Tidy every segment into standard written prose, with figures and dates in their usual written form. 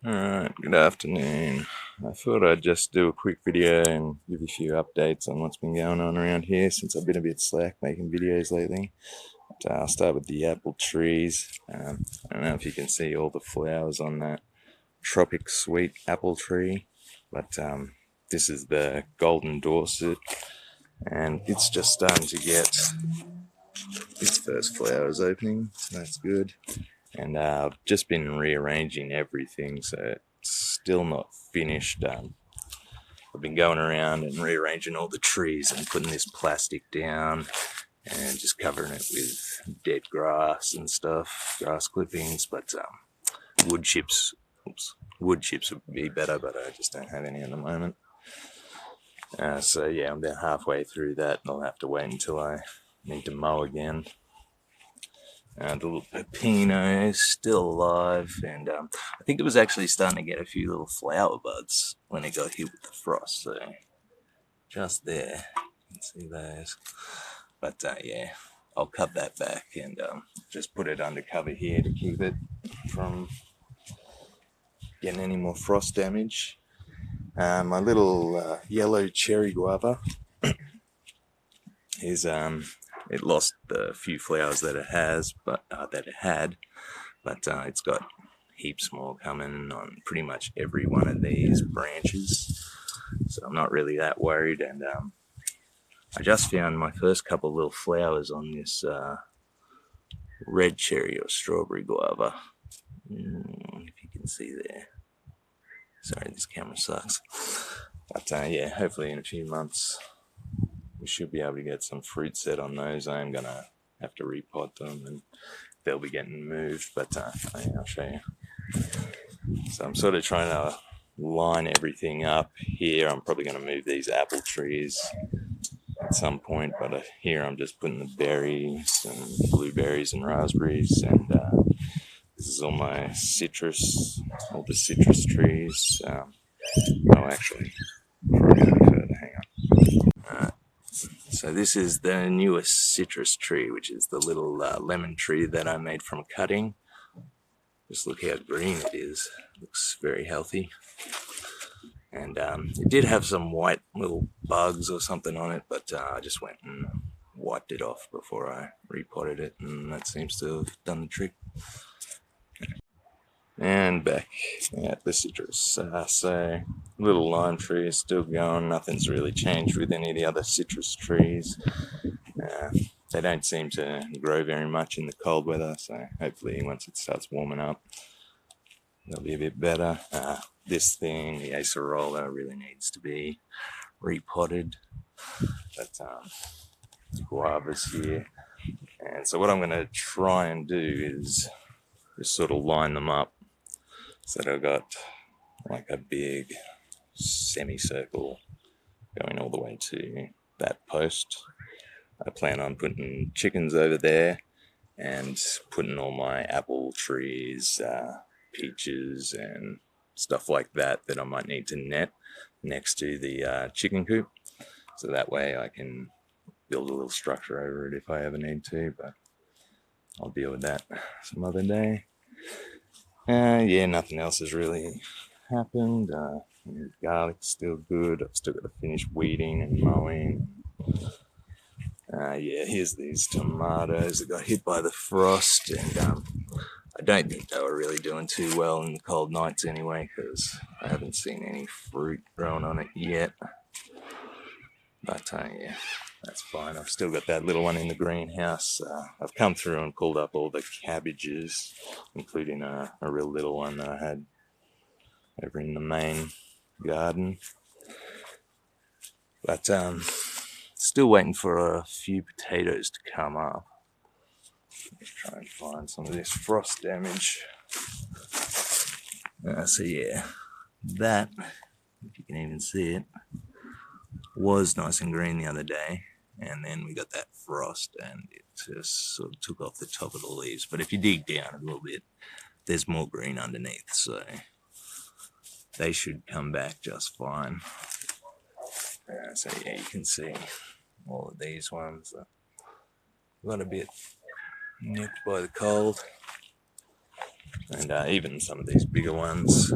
Alright, good afternoon. I thought I'd just do a quick video and give you a few updates on what's been going on around here since I've been a bit slack making videos lately. I'll start with the apple trees. I don't know if you can see all the flowers on that tropic sweet apple tree, but this is the golden Dorset, and it's just starting to get its first flowers opening, so that's good. And I've just been rearranging everything, so it's still not finished. I've been going around and rearranging all the trees and putting this plastic down and just covering it with dead grass and stuff, grass clippings. But wood chips, wood chips would be better, but I just don't have any at the moment. So yeah, I'm about halfway through that, and I'll have to wait until I need to mow again. The little pepino is still alive, and I think it was actually starting to get a few little flower buds when it got hit with the frost, so just there, you can see those. But yeah, I'll cut that back and just put it under cover here to keep it from getting any more frost damage. My little yellow cherry guava is it lost the few flowers that it has, but it's got heaps more coming on pretty much every one of these branches, so I'm not really that worried. And I just found my first couple little flowers on this red cherry or strawberry guava. If you can see there. Sorry, this camera sucks. But yeah, hopefully in a few months we should be able to get some fruit set on those. I am going to have to repot them and they'll be getting moved, but yeah, I'll show you. So I'm sort of trying to line everything up here. I'm probably going to move these apple trees at some point, but here I'm just putting the berries and blueberries and raspberries, and this is all my citrus, all the citrus trees. Actually, before I go any further, hang on. So this is the newest citrus tree, which is the little lemon tree that I made from cutting. Just look how green it is. Looks very healthy. And it did have some white little bugs or something on it, but I just went and wiped it off before I repotted it, and that seems to have done the trick. And back at the citrus. So little lime tree is still going. Nothing's really changed with any of the other citrus trees. They don't seem to grow very much in the cold weather, so hopefully once it starts warming up, they'll be a bit better. This thing, the acerola, really needs to be repotted. But Guavas here. And so what I'm going to try and do is just sort of line them up so that I've got like a big semicircle going all the way to that post. I plan on putting chickens over there and putting all my apple trees, peaches and stuff like that I might need to net next to the chicken coop, so that way I can build a little structure over it if I ever need to, but I'll deal with that some other day. Yeah, nothing else has really happened. Garlic's still good. I've still got to finish weeding and mowing. Yeah, here's these tomatoes that got hit by the frost, and I don't think they were really doing too well in the cold nights anyway, because I haven't seen any fruit growing on it yet. But yeah, that's fine. I've still got that little one in the greenhouse. I've come through and pulled up all the cabbages, including a real little one that I had over in the main garden. But still waiting for a few potatoes to come up. Let's try and find some of this frost damage. So yeah, that, if you can even see it, was nice and green the other day, and then we got that frost and it just sort of took off the top of the leaves. But if you dig down a little bit, there's more green underneath, so they should come back just fine. So yeah, you can see all of these ones got a bit nipped by the cold. And even some of these bigger ones.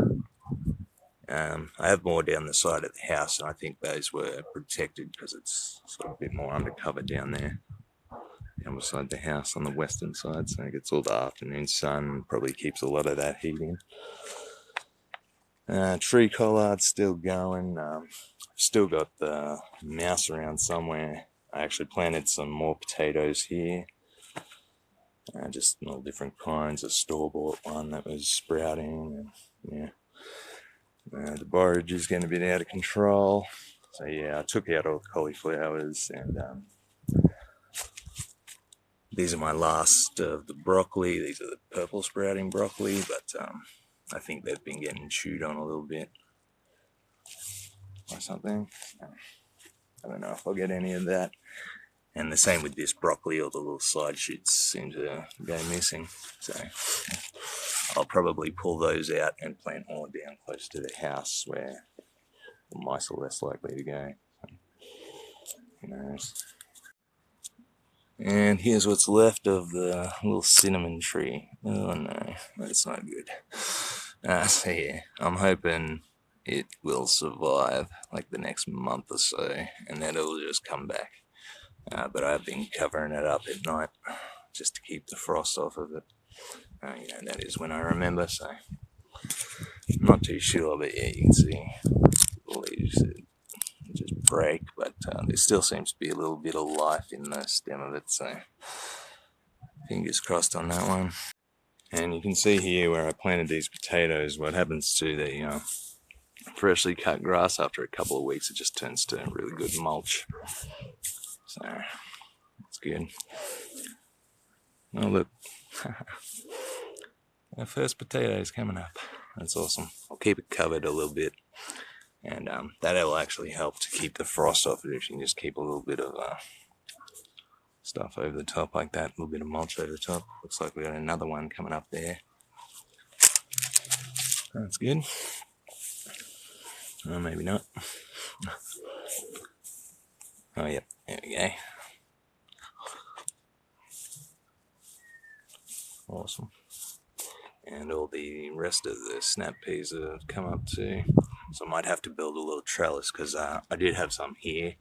I have more down the side of the house, and I think those were protected because it's sort of a bit more undercover down there, down beside the house on the western side, so it gets all the afternoon sun, probably keeps a lot of that heat in. Tree collards still going. Still got the mouse around somewhere. I actually planted some more potatoes here. Just all different kinds of store-bought one that was sprouting. And, yeah, the borage is getting a bit out of control. So yeah, I took out all the cauliflowers, and these are my last of the broccoli. These are the purple sprouting broccoli, but I think they've been getting chewed on a little bit or something. I don't know if I'll get any of that. And the same with this broccoli, all the little side shoots seem to go missing. So I'll probably pull those out and plant more down close to the house where the mice are less likely to go. Who knows? And here's what's left of the little cinnamon tree. Oh no, that's not good. So yeah, I'm hoping it will survive like the next month or so, and then it'll just come back. But I've been covering it up at night just to keep the frost off of it. That is when I remember, so I'm not too sure, but yeah, you can see the leaves just break, but there still seems to be a little bit of life in the stem of it, so fingers crossed on that one. And you can see here where I planted these potatoes, what happens to the freshly cut grass after a couple of weeks, it just turns to really good mulch. So that's good. Oh look, our first potatoes coming up. That's awesome. I'll keep it covered a little bit, and that'll actually help to keep the frost off it if you can just keep a little bit of stuff over the top like that, a little bit of mulch over the top. Looks like we got another one coming up there. That's good. Oh, maybe not. Oh, yep, there we go. Awesome. And all the rest of the snap peas have come up too. So I might have to build a little trellis because I did have some here,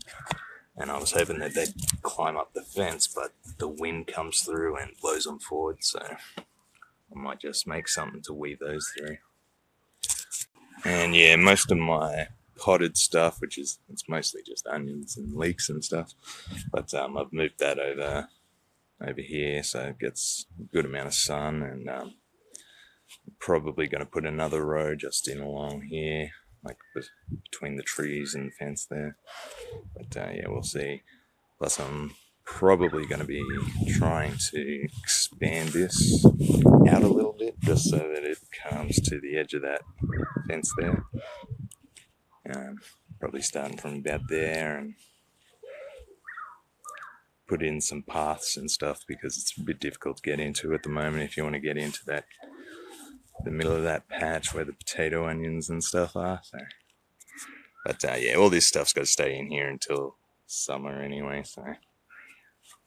and I was hoping that they'd climb up the fence, but the wind comes through and blows them forward, so I might just make something to weave those through. And yeah, most of my potted stuff, it's mostly just onions and leeks and stuff, but I've moved that over here so it gets a good amount of sun, and probably going to put another row just in along here, like between the trees and the fence there. But yeah, we'll see. Plus I'm probably going to be trying to expand this out a little bit just so that it comes to the edge of that fence there. Probably starting from about there and put in some paths and stuff because it's a bit difficult to get into at the moment if you want to get into that, the middle of that patch where the potato onions and stuff are. So, but yeah, all this stuff's got to stay in here until summer anyway, so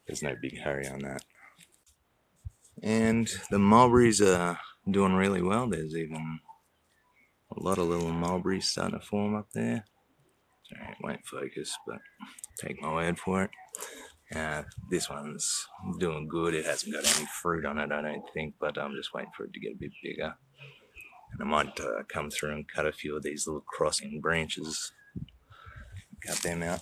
there's no big hurry on that. And the mulberries are doing really well. There's even a lot of little mulberries starting to form up there. Sorry, it won't focus, but take my word for it. This one's doing good. It hasn't got any fruit on it, I don't think, but I'm just waiting for it to get a bit bigger. And I might come through and cut a few of these little crossing branches, cut them out.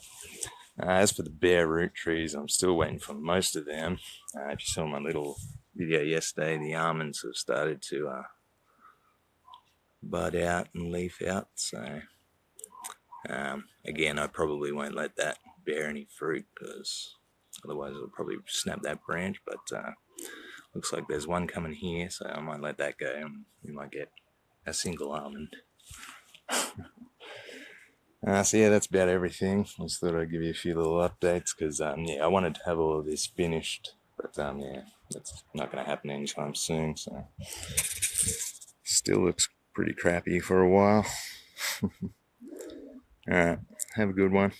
As for the bare root trees, I'm still waiting for most of them. If you saw my little video yesterday, the almonds have started to bud out and leaf out. So again, I probably won't let that bear any fruit because otherwise it'll probably snap that branch. But looks like there's one coming here, so I might let that go and we might get a single almond. So yeah, that's about everything. I just thought I'd give you a few little updates because yeah, I wanted to have all of this finished, but yeah, that's not going to happen anytime soon. So still looks pretty crappy for a while. All right, have a good one.